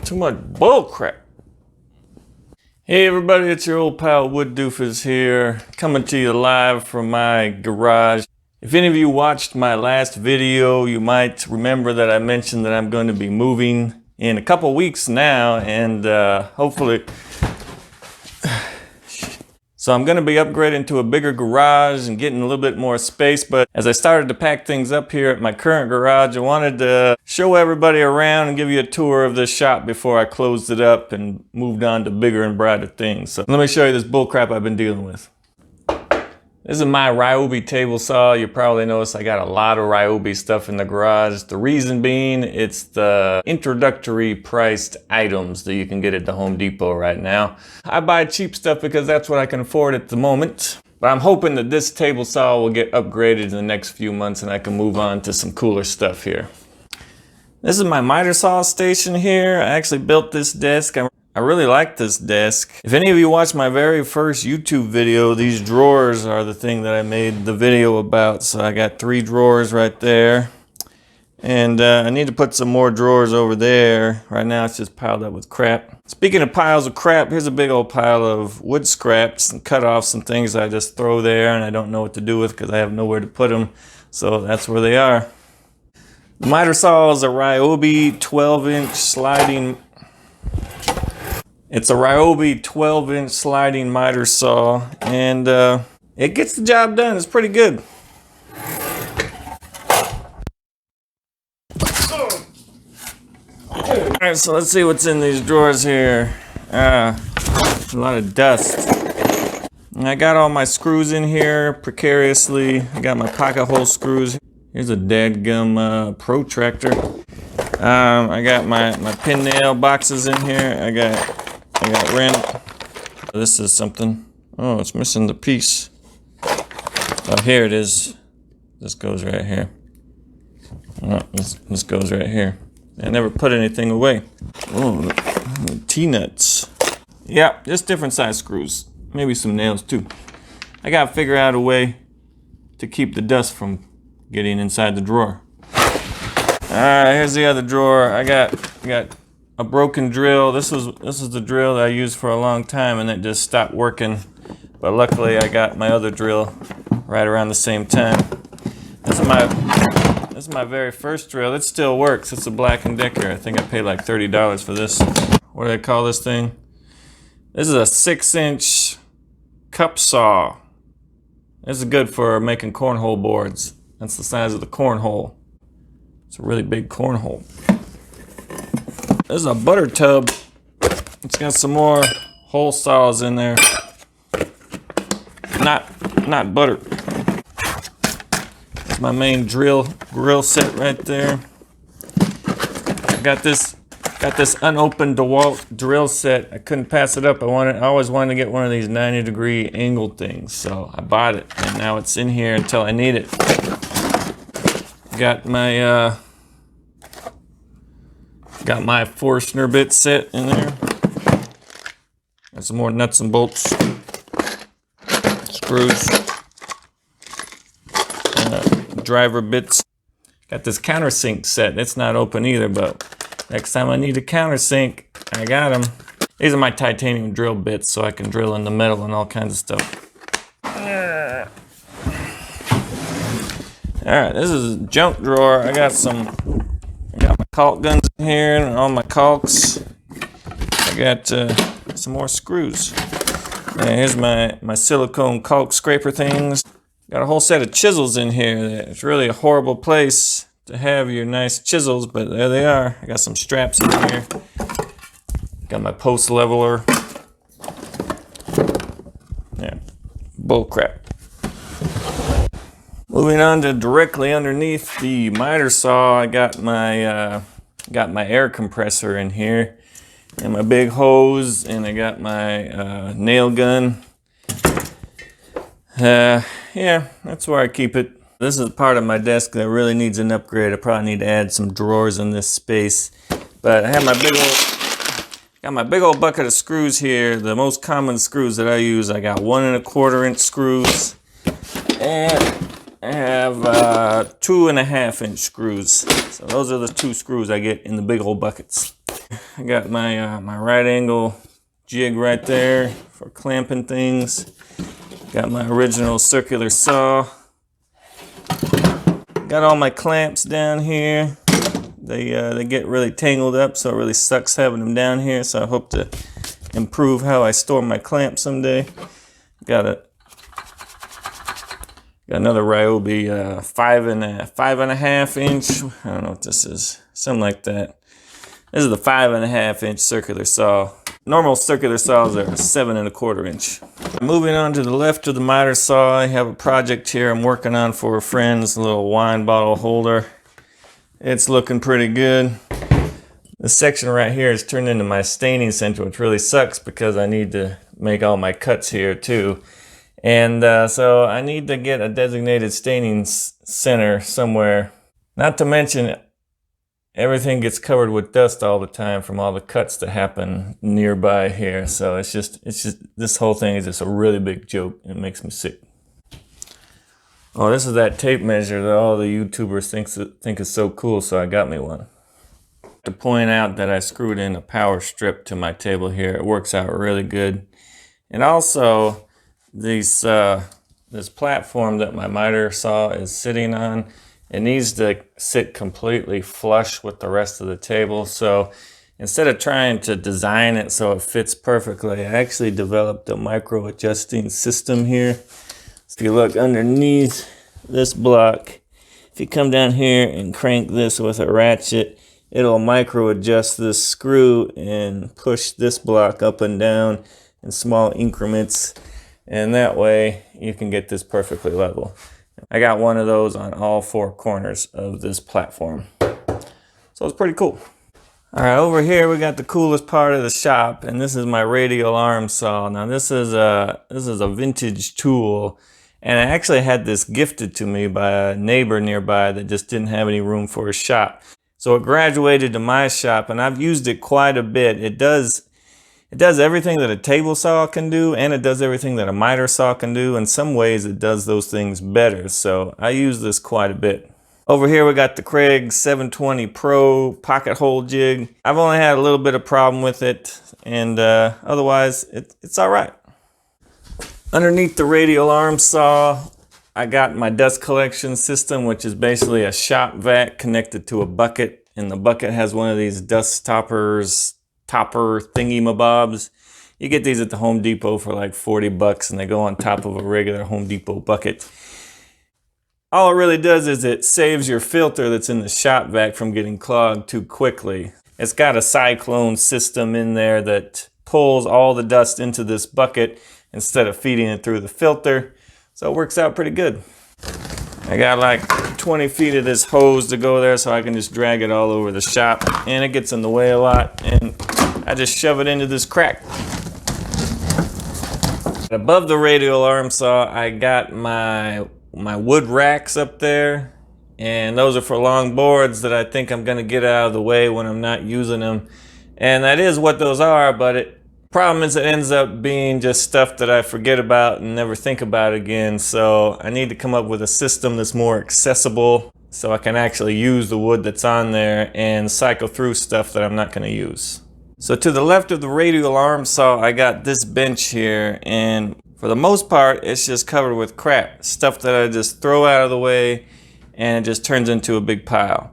Too much bull crap. Hey everybody, it's your old pal Wood Doofus here, coming to you live from my garage. If any of you watched my last video, you might remember that I mentioned that I'm going to be moving in a couple weeks now, and hopefully... So I'm going to be upgrading to a bigger garage and getting a little bit more space, but as I started to pack things up here at my current garage, I wanted to show everybody around and give you a tour of this shop before I closed it up and moved on to bigger and brighter things. So let me show you this bullcrap I've been dealing with. This is my Ryubi Table Saw. You probably noticed I got a lot of Ryubi stuff in the garage. The reason being, it's the introductory priced items that you can get at the Home Depot right now. I buy cheap stuff because that's what I can afford at the moment. But I'm hoping that this table saw will get upgraded in the next few months and I can move on to some cooler stuff here. This is my miter saw station here. I actually built this desk. I really like this desk. If any of you watched my very first YouTube video, these drawers are the thing that I made the video about. So I got 3 drawers right there. And I need to put some more drawers over there. Right now it's just piled up with crap. Speaking of piles of crap, here's a big old pile of wood scraps and cut-offs and things I just throw there and I don't know what to do with because I have nowhere to put them. So that's where they are. The miter saw is a Ryubi 12-inch sliding... It's a Ryubi 12-inch sliding miter saw, and it gets the job done. It's pretty good. Alright, so let's see what's in these drawers here. A lot of dust. And I got all my screws in here precariously. I got my pocket hole screws. Here's a dadgum protractor. I got my pin nail boxes in here. I got random. This is something. Oh, it's missing the piece. Oh, here it is. This goes right here. Oh, this goes right here. I never put anything away. Oh, T-nuts. Yeah, just different size screws. Maybe some nails too. I gotta figure out a way to keep the dust from getting inside the drawer. Alright, here's the other drawer. I got a broken drill. This is the drill that I used for a long time and it just stopped working. But luckily I got my other drill right around the same time. This is my very first drill. It still works. It's a Black & Decker. I think I paid like $30 for this. What do they call this thing? This is a 6-inch cup saw. This is good for making cornhole boards. That's the size of the cornhole. It's a really big cornhole. This is a butter tub. It's got some more hole saws in there. Not butter. That's my main grill set right there. I got this unopened Dewalt Drill Set. I couldn't pass it up. I always wanted to get one of these 90-degree angled things, so I bought it, and now it's in here until I need it. Got my Forstner bit set in there. Got some more nuts and bolts, screws, driver bits. Got this countersink set. It's not open either, but next time I need a countersink, I got them. These are my titanium drill bits, so I can drill in the metal and all kinds of stuff. Alright, this is a junk drawer. I got my caulk guns in here and all my caulks. I got some more screws. And here's my silicone caulk scraper things. Got a whole set of chisels in here. It's really a horrible place to have your nice chisels, but there they are. I got some straps in here. Got my post leveler. Yeah, bull crap. Moving on to directly underneath the miter saw, I got my air compressor in here, and my big hose, and I got my nail gun. Yeah, that's where I keep it. This is part of my desk that really needs an upgrade. I probably need to add some drawers in this space. But I have my big old bucket of screws here. The most common screws that I use, I got 1 1/4 inch screws, and I have 2 1/2 inch screws. So those are the 2 screws I get in the big old buckets. I got my my right angle jig right there for clamping things. Got my original circular saw. Got all my clamps down here. They get really tangled up, so it really sucks having them down here. So I hope to improve how I store my clamps someday. Got another Ryubi 5.5 inch. I don't know what this is. Something like that. This is the 5.5 inch circular saw. Normal circular saws are 7.25 inch. Moving on to the left of the miter saw, I have a project here I'm working on for a friend. It's a little wine bottle holder. It's looking pretty good. This section right here is turned into my staining center, which really sucks because I need to make all my cuts here too. And so I need to get a designated staining center somewhere. Not to mention, everything gets covered with dust all the time from all the cuts that happen nearby here. So it's just this whole thing is just a really big joke. It makes me sick. Oh, this is that tape measure that all the YouTubers think is so cool, so I got me one. To point out that I screwed in a power strip to my table here. It works out really good. And also, this platform that my miter saw is sitting on, it needs to sit completely flush with the rest of the table. So instead of trying to design it so it fits perfectly, I actually developed a micro adjusting system here. So if you look underneath this block, if you come down here and crank this with a ratchet, it'll micro adjust this screw and push this block up and down in small increments. And that way you can get this perfectly level. I got one of those on all 4 corners of this platform. So it's pretty cool. All right, over here we got the coolest part of the shop, and this is my Radial Arm Saw. Now this is a vintage tool, and I actually had this gifted to me by a neighbor nearby that just didn't have any room for his shop. So it graduated to my shop, and I've used it quite a bit. It does everything that a table saw can do, and it does everything that a miter saw can do. In some ways, it does those things better. So I use this quite a bit. Over here, we got the Craig 720 Pro pocket hole jig. I've only had a little bit of problem with it, and otherwise, it's all right. Underneath the Radial Arm Saw, I got my dust collection system, which is basically a shop vac connected to a bucket, and the bucket has one of these dust topper thingy-mabobs. You get these at the Home Depot for like 40 bucks, and they go on top of a regular Home Depot bucket. All it really does is it saves your filter that's in the shop vac from getting clogged too quickly. It's got a cyclone system in there that pulls all the dust into this bucket instead of feeding it through the filter. So it works out pretty good. I got like 20 feet of this hose to go there, so I can just drag it all over the shop, and it gets in the way a lot, and I just shove it into this crack. Above the Radial Arm Saw, I got my wood racks up there, and those are for long boards that I think I'm gonna get out of the way when I'm not using them. And that is what those are, but problem is it ends up being just stuff that I forget about and never think about again. So I need to come up with a system that's more accessible so I can actually use the wood that's on there and cycle through stuff that I'm not gonna use. So to the left of the Radial Arm Saw, I got this bench here, and for the most part, it's just covered with crap. Stuff that I just throw out of the way, and it just turns into a big pile.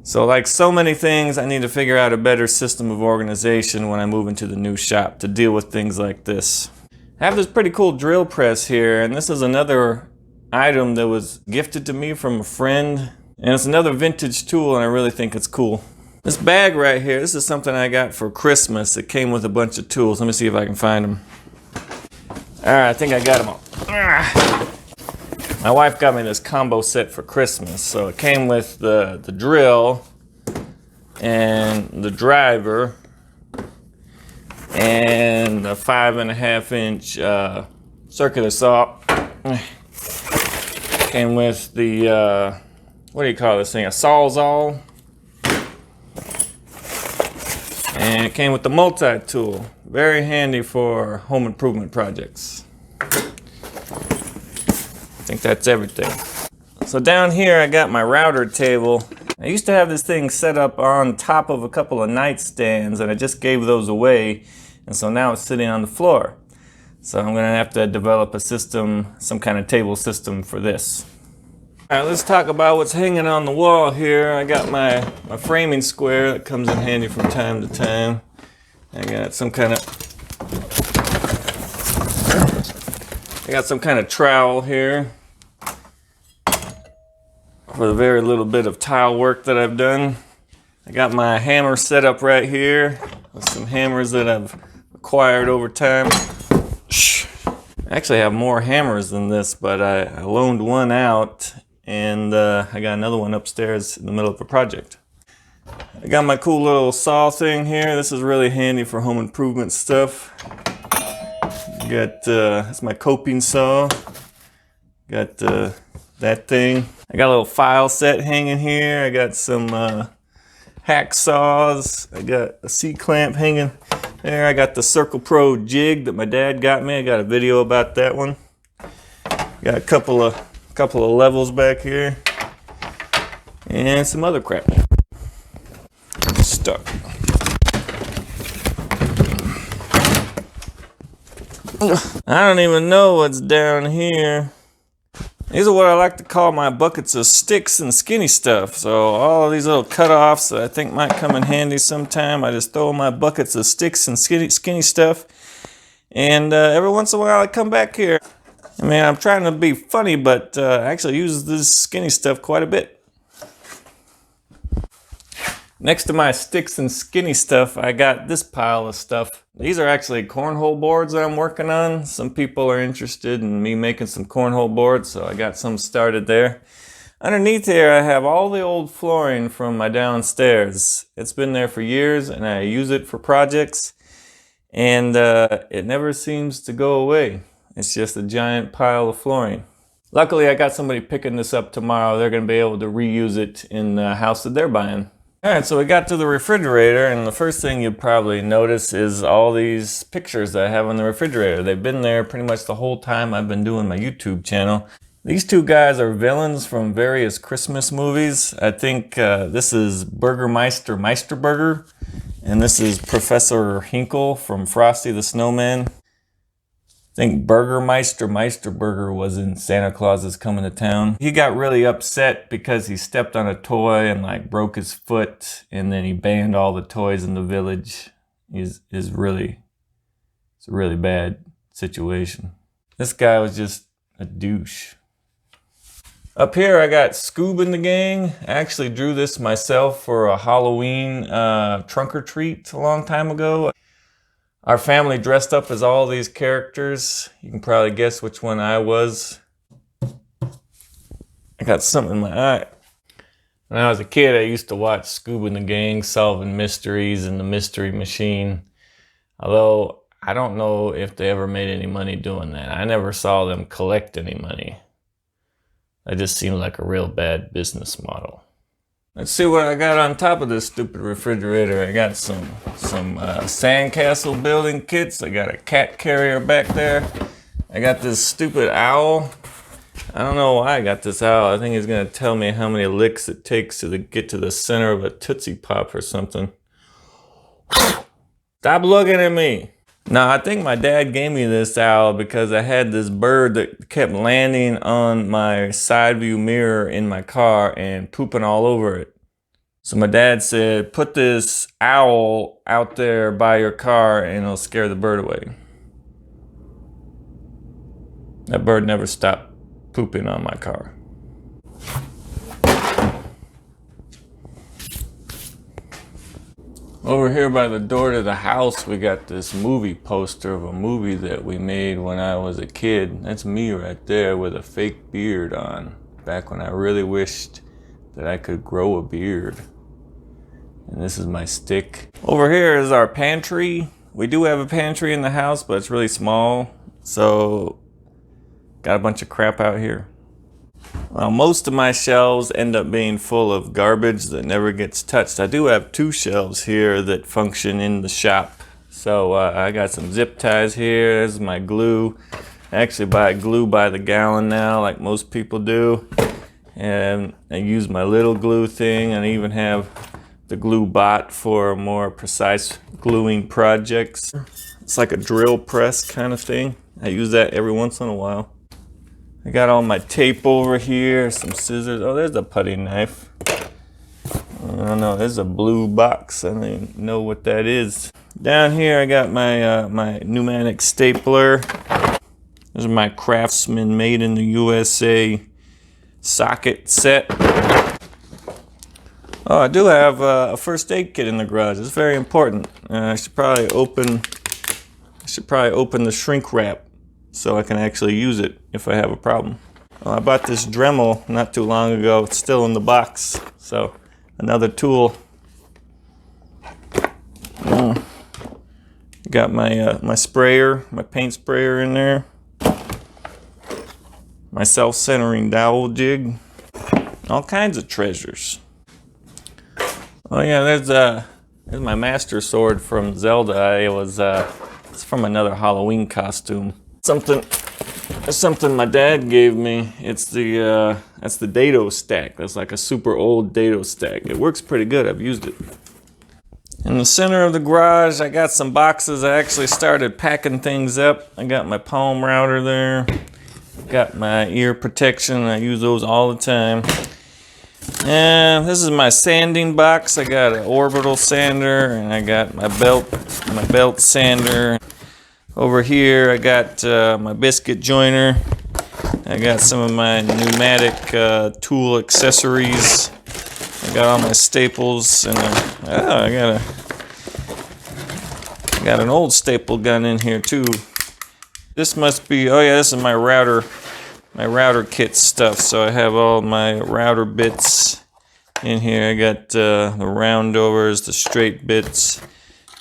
So like so many things, I need to figure out a better system of organization when I move into the new shop to deal with things like this. I have this pretty cool drill press here, and this is another item that was gifted to me from a friend. And it's another vintage tool, and I really think it's cool. This bag right here, this is something I got for Christmas. It came with a bunch of tools. Let me see if I can find them. All right, I think I got them all. My wife got me this combo set for Christmas. So it came with the drill and the driver and the 5.5 inch circular saw. Came with the, what do you call this thing? A Sawzall. And it came with the multi-tool. Very handy for home improvement projects. I think that's everything. So down here I got my router table. I used to have this thing set up on top of a couple of nightstands, and I just gave those away, and so now it's sitting on the floor. So I'm gonna have to develop a system, some kind of table system for this. All right, let's talk about what's hanging on the wall here. I got my framing square that comes in handy from time to time. I got some kind of trowel here for the very little bit of tile work that I've done. I got my hammer set up right here with some hammers that I've acquired over time. I actually have more hammers than this, but I loaned one out, and I got another one upstairs in the middle of a project. I got my cool little saw thing here. This is really handy for home improvement stuff. That's my coping saw. Got that thing. I got a little file set hanging here. I got some hack saws. I got a C-clamp hanging there. I got the Circle Pro jig that my dad got me. I got a video about that one. Got a couple of levels back here. And some other crap. Stuck. I don't even know what's down here. These are what I like to call my buckets of sticks and skinny stuff. So all of these little cutoffs that I think might come in handy sometime, I just throw in my buckets of sticks and skinny stuff. And every once in a while I come back here. I mean, I'm trying to be funny, but I actually use this skinny stuff quite a bit. Next to my sticks and skinny stuff, I got this pile of stuff. These are actually cornhole boards that I'm working on. Some people are interested in me making some cornhole boards, so I got some started there. Underneath here, I have all the old flooring from my downstairs. It's been there for years, and I use it for projects, and it never seems to go away. It's just a giant pile of flooring. Luckily, I got somebody picking this up tomorrow. They're going to be able to reuse it in the house that they're buying. All right, so we got to the refrigerator, and the first thing you'd probably notice is all these pictures that I have on the refrigerator. They've been there pretty much the whole time I've been doing my YouTube channel. These two guys are villains from various Christmas movies. I think this is Burgermeister Meisterburger, and this is Professor Hinkle from Frosty the Snowman. I think Burgermeister Meisterburger was in Santa Claus is Coming to Town. He got really upset because he stepped on a toy and like broke his foot, and then he banned all the toys in the village. It's a really bad situation. This guy was just a douche. Up here I got Scoob and the Gang. I actually drew this myself for a Halloween trunk or treat a long time ago. Our family dressed up as all these characters. You can probably guess which one I was. I got something in my eye. When I was a kid, I used to watch Scoob and the Gang solving mysteries and the Mystery Machine. Although, I don't know if they ever made any money doing that. I never saw them collect any money. That just seemed like a real bad business model. Let's see what I got on top of this stupid refrigerator. I got some sandcastle building kits. I got a cat carrier back there. I got this stupid owl. I don't know why I got this owl. I think he's gonna tell me how many licks it takes to get to the center of a Tootsie Pop or something. Stop looking at me. No, I think my dad gave me this owl because I had this bird that kept landing on my side view mirror in my car and pooping all over it. So my dad said, put this owl out there by your car and it'll scare the bird away. That bird never stopped pooping on my car. Over here by the door to the house, we got this movie poster of a movie that we made when I was a kid. That's me right there with a fake beard on, back when I really wished that I could grow a beard. And this is my stick. Over here is our pantry. We do have a pantry in the house, but it's really small. So, got a bunch of crap out here. Well, most of my shelves end up being full of garbage that never gets touched. I do have 2 shelves here that function in the shop. So I got some zip ties here. There's my glue. I actually buy glue by the gallon now, like most people do. and I use my little glue thing, and I even have the glue bot for more precise gluing projects. It's like a drill press kind of thing. I use that every once in a while. I got all my tape over here, some scissors. Oh, there's a putty knife. I don't know, there's a blue box. I don't even know what that is. Down here I got my my pneumatic stapler. This is my Craftsman made in the USA socket set. Oh, I do have a first aid kit in the garage. It's very important. I should probably open the shrink wrap so I can actually use it if I have a problem. Well, I bought this Dremel not too long ago. It's still in the box, so another tool. Got my my sprayer, my paint sprayer in there. My self-centering dowel jig. All kinds of treasures. Oh yeah, there's my master sword from Zelda. It's from another Halloween costume. Something my dad gave me. It's that's the dado stack. That's like a super old dado stack. It works pretty good. I've used it. In the center of the garage, I got some boxes. I actually started packing things up. I got my palm router there. Got my ear protection. I use those all the time. And this is my sanding box. I got an orbital sander, and I got my belt sander. Over here I got my biscuit joiner. I got some of my pneumatic tool accessories. I got all my staples, and I got an old staple gun in here too. This must be, oh yeah, this is my router kit stuff. So I have all my router bits in here. I got the roundovers, the straight bits.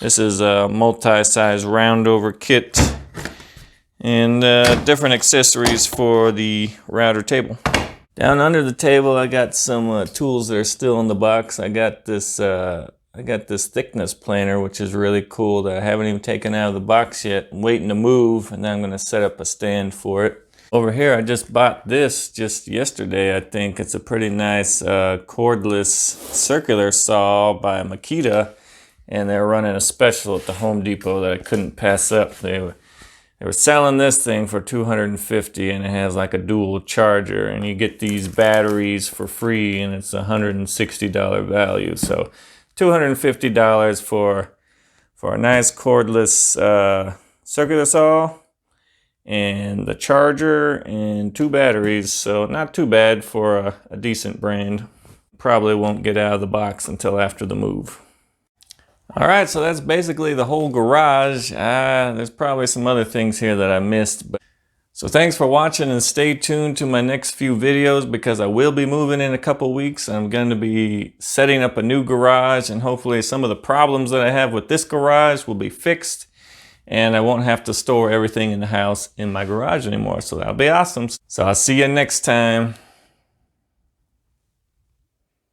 This is a multi-size roundover kit, and different accessories for the router table. Down under the table, I got some tools that are still in the box. I got this thickness planer, which is really cool, that I haven't even taken out of the box yet. I'm waiting to move, and then I'm going to set up a stand for it. Over here, I just bought this just yesterday, I think. It's a pretty nice cordless circular saw by Makita, and they're running a special at the Home Depot that I couldn't pass up. They were selling this thing for $250, and it has like a dual charger, and you get these batteries for free, and it's a $160 value. So $250 for a nice cordless circular saw, and the charger and 2 batteries. So not too bad for a decent brand. Probably won't get out of the box until after the move. Alright, so that's basically the whole garage. There's probably some other things here that I missed. So thanks for watching, and stay tuned to my next few videos, because I will be moving in a couple weeks. I'm going to be setting up a new garage, and hopefully some of the problems that I have with this garage will be fixed, and I won't have to store everything in the house in my garage anymore. So that'll be awesome. So I'll see you next time.